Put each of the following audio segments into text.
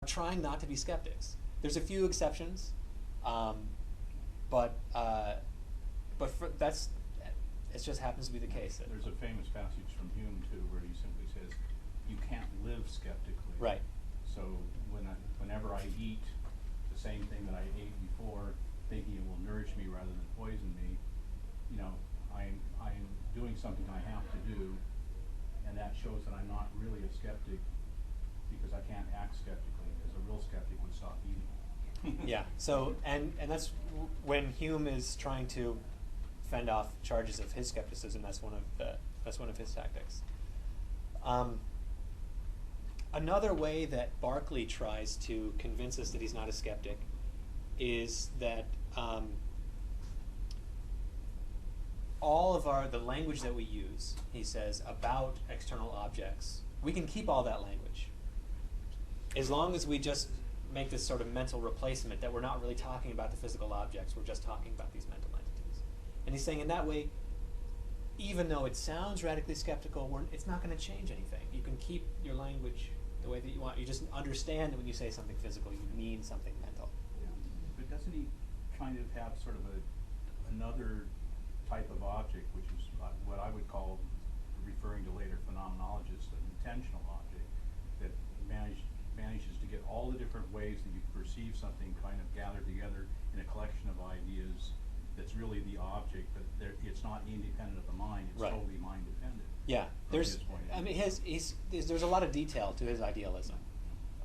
trying not to be skeptics. There's a few exceptions, but it just happens to be the case. There's a famous passage from Hume too, where he simply says, "You can't live skeptically." Right. So whenever I eat the same thing that I ate before, thinking it will nourish me rather than poison me, I'm doing something I have to do, and that shows that I'm not really a skeptic because I can't act skeptically, because a real skeptic would stop eating. Yeah. So and that's when Hume is trying to fend off charges of his skepticism. That's one of his tactics. Another way that Berkeley tries to convince us that he's not a skeptic is that all of the language that we use, he says, about external objects, we can keep all that language as long as we just make this sort of mental replacement that we're not really talking about the physical objects, we're just talking about these mental entities. And he's saying in that way, even though it sounds radically skeptical, it's not going to change anything. You can keep your language the way that you want. You just understand that when you say something physical, you mean something mental. Yeah. But doesn't he kind of have sort of another type of object, which is what I would call, referring to later phenomenologists, an intentional object that manages to get all the different ways that you perceive something kind of gathered together in a collection of ideas that's really the object, but it's not independent of the mind, it's right. Totally mind dependent. Yeah, there's a lot of detail to his idealism.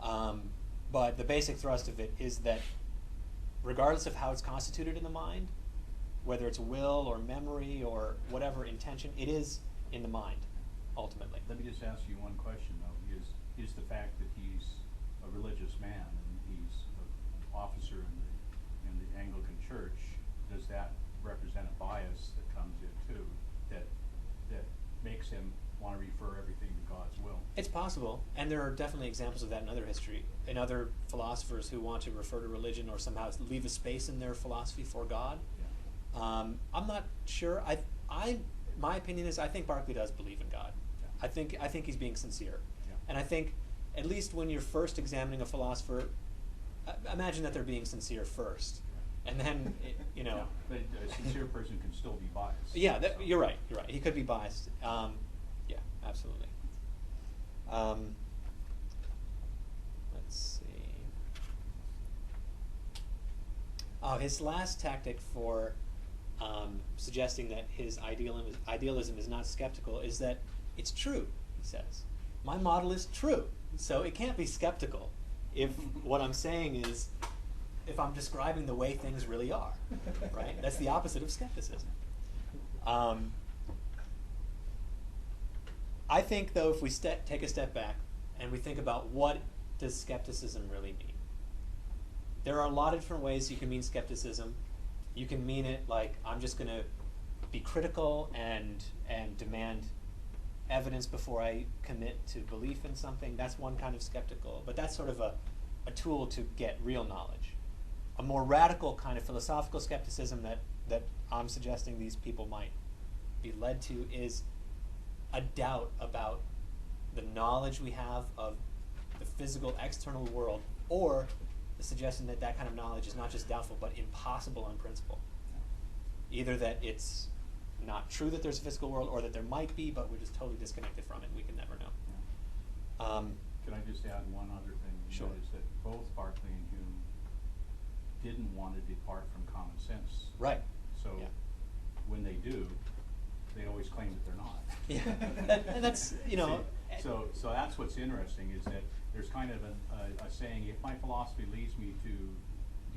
But the basic thrust of it is that regardless of how it's constituted in the mind, whether it's will or memory or whatever intention, it is in the mind, ultimately. Let me just ask you one question, though. Is the fact that he's a religious man and he's an officer in the Anglican Church, does that represent a bias that comes in too, that makes him want to refer everything to God's will? It's possible, and there are definitely examples of that in other history, in other philosophers who want to refer to religion or somehow leave a space in their philosophy for God. Yeah. I'm not sure. My opinion is I think Berkeley does believe in God. Yeah. I think he's being sincere. And I think, at least when you're first examining a philosopher, imagine that they're being sincere first, and then Yeah, but a sincere person can still be biased. Yeah, you're right. You're right. He could be biased. Yeah, absolutely. Let's see. Oh, his last tactic for suggesting that his idealism is not skeptical is that it's true. He says, my model is true, so it can't be skeptical if what I'm saying is, if I'm describing the way things really are, right? That's the opposite of skepticism. I think, though, if we take a step back and we think about what does skepticism really mean, there are a lot of different ways you can mean skepticism. You can mean it like, I'm just going to be critical and demand evidence before I commit to belief in something. That's one kind of skeptical, but that's sort of a tool to get real knowledge. A more radical kind of philosophical skepticism that I'm suggesting these people might be led to is a doubt about the knowledge we have of the physical external world, or the suggestion that kind of knowledge is not just doubtful but impossible on principle. Either that it's not true that there's a physical world, or that there might be, but we're just totally disconnected from it. We can never know. Yeah. Can I just add one other thing? Sure. Is that both Berkeley and Hume didn't want to depart from common sense. Right. So when they do, they always claim that they're not. Yeah. And that's, So that's what's interesting, is that there's kind of a saying, if my philosophy leads me to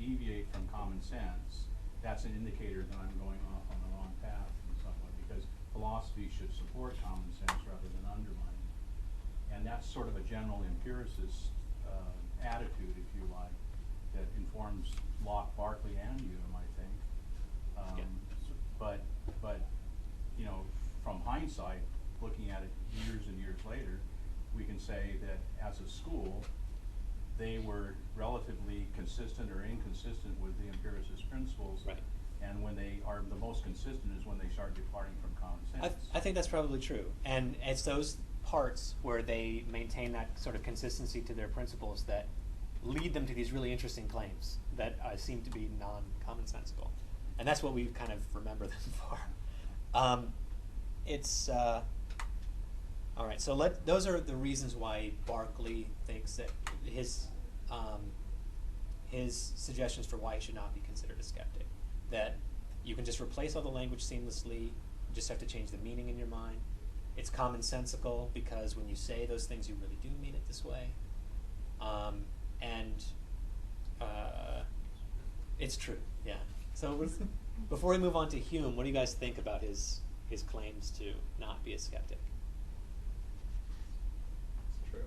deviate from common sense, that's an indicator that I'm going off on the wrong path in some way, because philosophy should support common sense rather than undermine it. And that's sort of a general empiricist attitude, if you like, that informs Locke, Berkeley, and Hume, I think. But from hindsight, looking at it years and years later, we can say that as a school, they were relatively consistent or inconsistent with the empiricist principles. Right. And when they are the most consistent is when they start departing from common sense. I think that's probably true. And it's those parts where they maintain that sort of consistency to their principles that lead them to these really interesting claims that seem to be non-commonsensical. And that's what we kind of remember them for. All right, so those are the reasons why Berkeley thinks that his suggestions for why he should not be considered a skeptic. That you can just replace all the language seamlessly, you just have to change the meaning in your mind. It's commonsensical because when you say those things, you really do mean it this way. It's true, yeah. So before we move on to Hume, what do you guys think about his claims to not be a skeptic? It's true.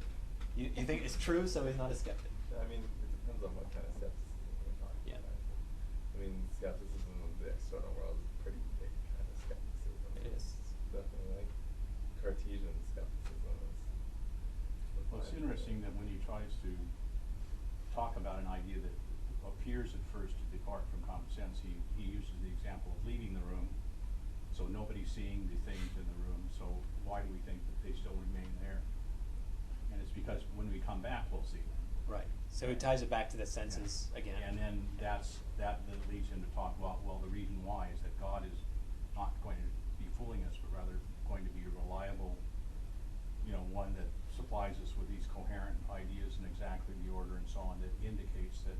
You think it's true, so he's not a skeptic? I mean, it depends on what kind of skepticism we're talking about. I mean, skepticism of the external world is a pretty big kind of skepticism. It is. It's definitely like Cartesian skepticism. Well, it's interesting that when he tries to talk about an idea that appears at first to depart from common sense, he uses the example of leaving the room, so nobody's seeing the things in the room, so why do we think that they still remain there? And it's because when we come back, we'll see them. Right. So he ties it back to the senses again. And then that leads him to talk about, well, the reason why is that God is not going to be fooling us, but rather going to be a reliable, one that supplies us with these coherent ideas in exactly the order and so on that indicates that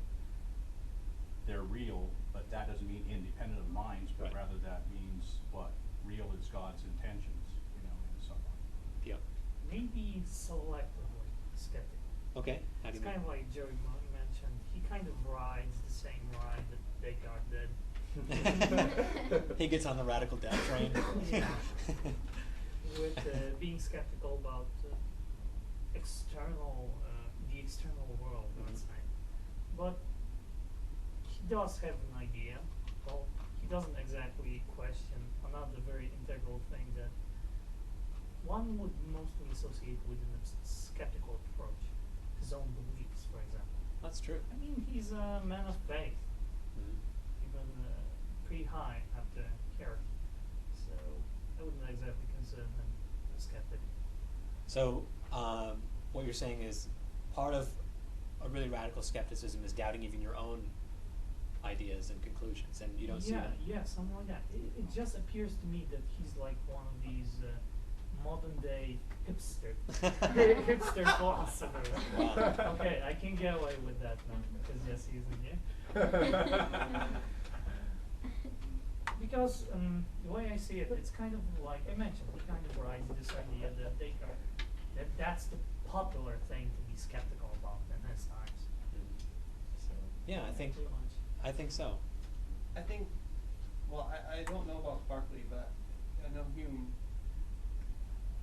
they're real, but that doesn't mean independent of minds, but right. rather that means what? Real is God's intentions, in some way. Yep. Maybe selectively skeptical. Okay. How do It's you kind of like Jerry mentioned. He kind of rides the same ride that Descartes did. He gets on the radical doubt train. Yeah. With being skeptical about the external world, let's say. But he does have an idea. Well, he doesn't exactly question another very integral thing that one would mostly associate with a skeptical approach. His own beliefs, for example. That's true. I mean, he's a man of faith, even pretty high up the hierarchy. So I wouldn't exactly consider him a skeptic. So what you're saying is part of a really radical skepticism is doubting even your own ideas and conclusions, and you don't see that. Yeah, something like that. It just appears to me that he's like one of these modern day hipster philosophers. Wow. Okay, I can get away with that now because yes, he's a gay. Because the way I see it, it's kind of like I mentioned, he kind of rides this idea that Descartes, that's the popular thing to be skeptical about in his times. So Yeah, I think so. I think, well, I don't know about Berkeley, but I know Hume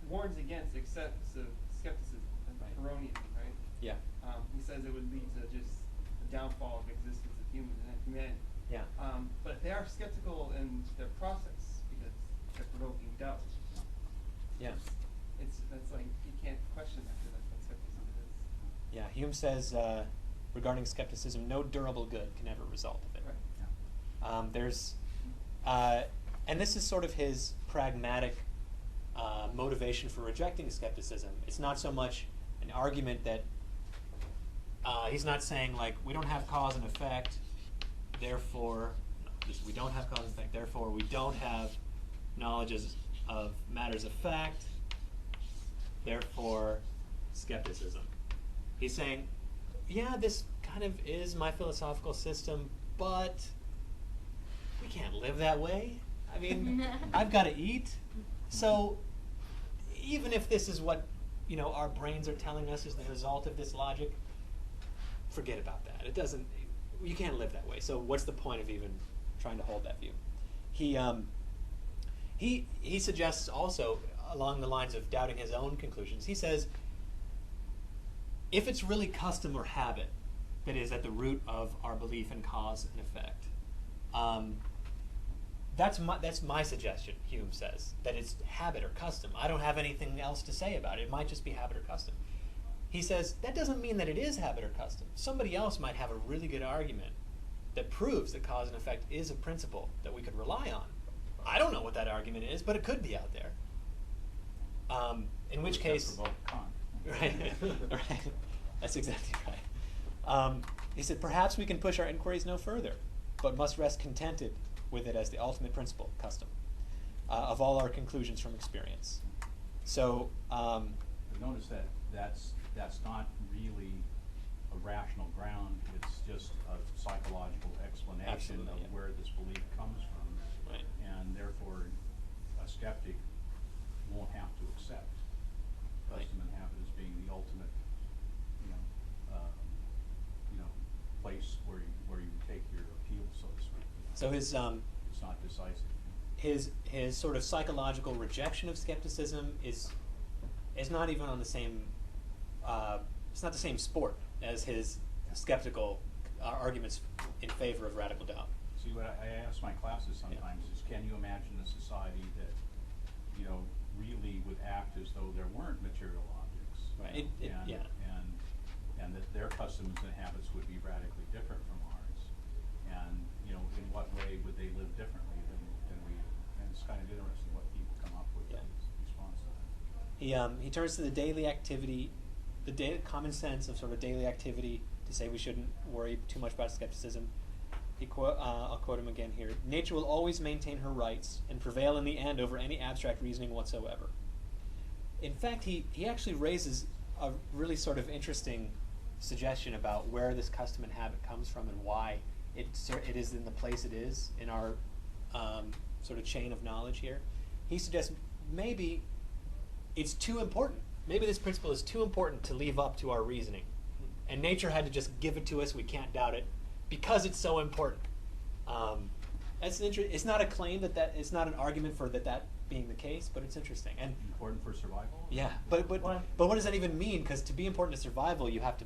warns against excessive skepticism and Right. Pyrrhonism, right? Yeah. He says it would lead to just the downfall of existence of humans and humanity. Yeah. But they are skeptical in their process because they're provoking doubt. Yeah. That's like, you can't question that because that's what skepticism is. Yeah. Hume says regarding skepticism, no durable good can ever result of it. Right. And this is sort of his pragmatic motivation for rejecting skepticism. It's not so much an argument that he's not saying like we don't have cause and effect, therefore we don't have cause and effect, therefore we don't have knowledge of matters of fact, therefore skepticism. He's saying, yeah, this kind of is my philosophical system, but we can't live that way. I mean, I've got to eat. So even if this is what our brains are telling us is the result of this logic, forget about that. It doesn't. You can't live that way. So what's the point of even trying to hold that view? He suggests also along the lines of doubting his own conclusions. He says, if it's really custom or habit that is at the root of our belief in cause and effect, that's my suggestion, Hume says, that it's habit or custom. I don't have anything else to say about it. It might just be habit or custom. He says, that doesn't mean that it is habit or custom. Somebody else might have a really good argument that proves that cause and effect is a principle that we could rely on. I don't know what that argument is, but it could be out there. In which case... Provoke Kant. Right, right. That's exactly right. He said, perhaps we can push our inquiries no further, but must rest contented with it as the ultimate principle, custom, of all our conclusions from experience. So, But notice that that's not really a rational ground, it's just a psychological explanation Absolutely, of yeah. where this belief comes from. Right. And therefore, a skeptic won't have to accept Right. custom and habit as being the ultimate, place where you take your appeal, so to speak. so his It's not decisive. his sort of psychological rejection of skepticism is not even on the same it's not the same sport as his skeptical arguments in favor of radical doubt. See, what I ask my classes sometimes is, can you imagine a society that, really would act as though there weren't material objects? Right. And that their customs and habits would be radically different from ours. And, in what way would they live differently than we? And it's kind of interesting what people come up with Yeah. in response to that. He turns to the daily activity, the common sense of sort of daily activity to say we shouldn't worry too much about skepticism. I'll quote him again here. Nature will always maintain her rights and prevail in the end over any abstract reasoning whatsoever. In fact, he actually raises a really sort of interesting suggestion about where this custom and habit comes from and why it is in the place it is in our sort of chain of knowledge here. He suggests maybe it's too important. Maybe this principle is too important to leave up to our reasoning. And nature had to just give it to us, we can't doubt it, because it's so important. It's not a claim it's not an argument for that being the case, but it's interesting. And Important for survival? yeah, but what does that even mean? Because to be important to survival, you have to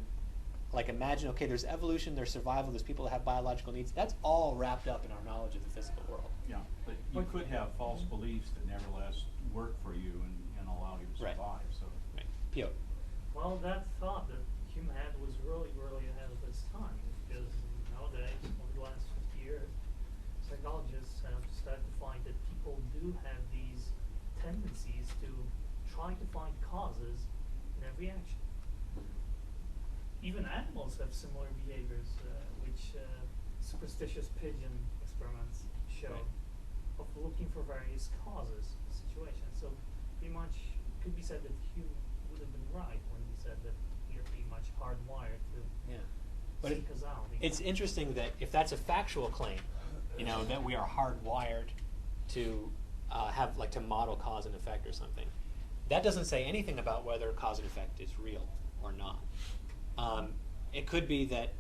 imagine, okay, there's evolution, there's survival, there's people that have biological needs. That's all wrapped up in our knowledge of the physical world. Yeah, but you could have false beliefs that nevertheless work for you and allow you to Right. survive. So Right. Pio. Well, that thought that Hume had was really, really ahead of its time, because nowadays, over the last 50 years, psychologists have started to find that people do have these tendencies to try to find causes in every action. Even animals have similar behaviors, which superstitious pigeon experiments show, Right. of looking for various causes of situations. So pretty much it could be said that Hume would have been right when he said that we are pretty much hardwired to Yeah. But seek causality. it's interesting that if that's a factual claim, that we are hardwired to to model cause and effect or something, that doesn't say anything about whether cause and effect is real or not. It could be that